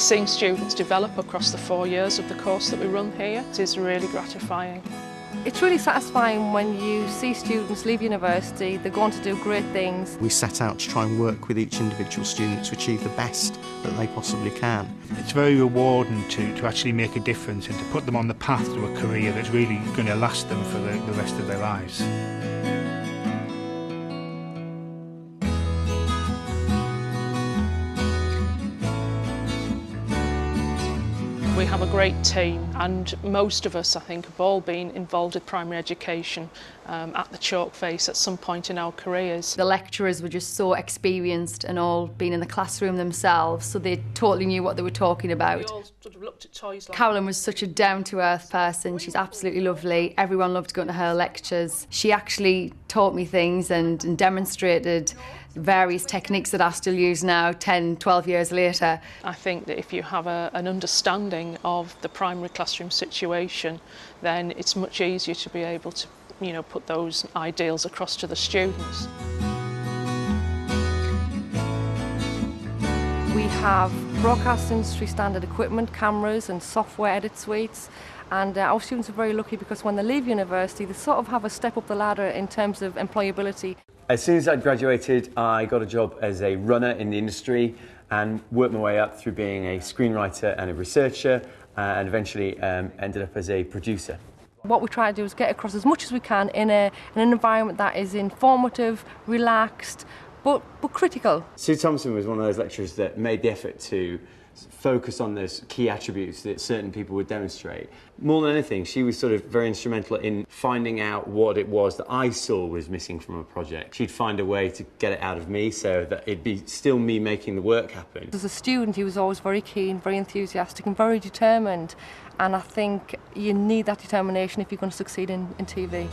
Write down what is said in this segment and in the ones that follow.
Seeing students develop across the 4 years of the course that we run here is really gratifying. It's really satisfying when you see students leave university, they're going to do great things. We set out to try and work with each individual student to achieve the best that they possibly can. It's very rewarding to actually make a difference and to put them on the path to a career that's really going to last them for the rest of their lives. We have a great team, and most of us, I think, have all been involved with primary education at the chalk face at some point in our careers. The lecturers were just so experienced and all been in the classroom themselves, so they totally knew what they were talking about. We all sort of looked at toys like Carolyn was such a down-to-earth person. She's absolutely lovely. Everyone loved going to her lectures. She actually taught me things and demonstrated various techniques that I still use now, 10, 12 years later. I think that if you have an understanding of the primary classroom situation, then it's much easier to be able to, put those ideals across to the students. We have broadcast industry standard equipment, cameras and software edit suites, and our students are very lucky because when they leave university they sort of have a step up the ladder in terms of employability. As soon as I graduated, I got a job as a runner in the industry and worked my way up through being a screenwriter and a researcher, and eventually ended up as a producer. What we try to do is get across as much as we can in an environment that is informative, relaxed, but critical. Sue Thompson was one of those lecturers that made the effort to focus on those key attributes that certain people would demonstrate. More than anything, she was sort of very instrumental in finding out what it was that I saw was missing from a project. She'd find a way to get it out of me so that it'd be still me making the work happen. As a student, he was always very keen, very enthusiastic and very determined, and I think you need that determination if you're going to succeed in TV.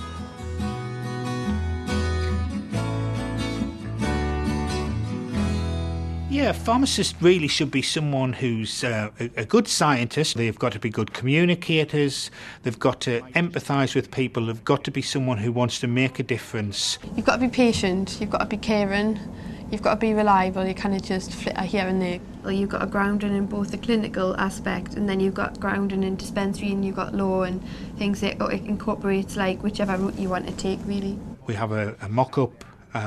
Yeah, a pharmacist really should be someone who's a good scientist. They've got to be good communicators, they've got to empathise with people, they've got to be someone who wants to make a difference. You've got to be patient, you've got to be caring, you've got to be reliable, you can't just flitter here and there. Well, you've got a grounding in both the clinical aspect and then you've got grounding in dispensary and you've got law and things that it incorporates like whichever route you want to take really. We have a mock-up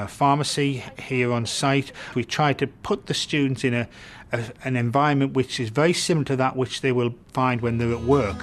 pharmacy here on site. We try to put the students in an environment which is very similar to that which they will find when they're at work.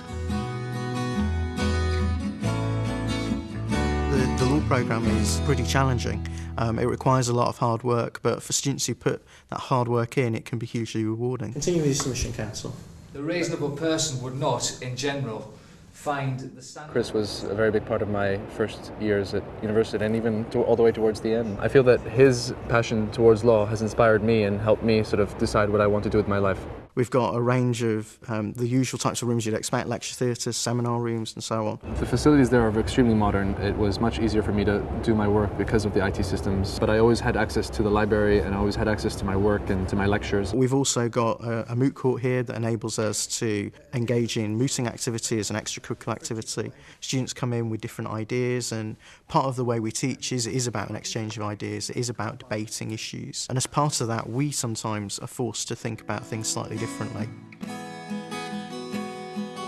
The law programme is pretty challenging. It requires a lot of hard work, but for students who put that hard work in, it can be hugely rewarding. Continue with your submission, counsel. The reasonable person would not, in general, find the standard. Chris was a very big part of my first years at university and even all the way towards the end. I feel that his passion towards law has inspired me and helped me sort of decide what I want to do with my life. We've got a range of the usual types of rooms you'd expect, lecture theatres, seminar rooms and so on. The facilities there are extremely modern. It was much easier for me to do my work because of the IT systems, but I always had access to the library and I always had access to my work and to my lectures. We've also got a moot court here that enables us to engage in mooting activity as an extracurricular activity. Students come in with different ideas, and part of the way we teach is about an exchange of ideas. It is about debating issues, and as part of that we sometimes are forced to think about things slightly differently. You're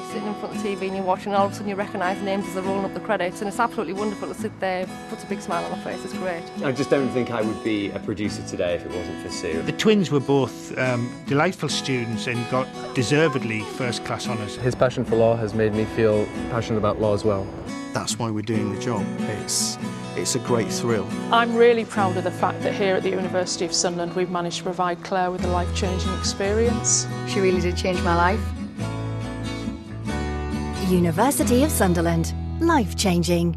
sitting in front of the TV and you're watching, and all of a sudden you recognise names as they're rolling up the credits, and it's absolutely wonderful to sit there, puts a big smile on my face. It's great. I just don't think I would be a producer today if it wasn't for Sue. The twins were both delightful students and got deservedly first-class honours. His passion for law has made me feel passionate about law as well. That's why we're doing the job. It's a great thrill. I'm really proud of the fact that here at the University of Sunderland we've managed to provide Claire with a life-changing experience. She really did change my life. University of Sunderland. Life-changing.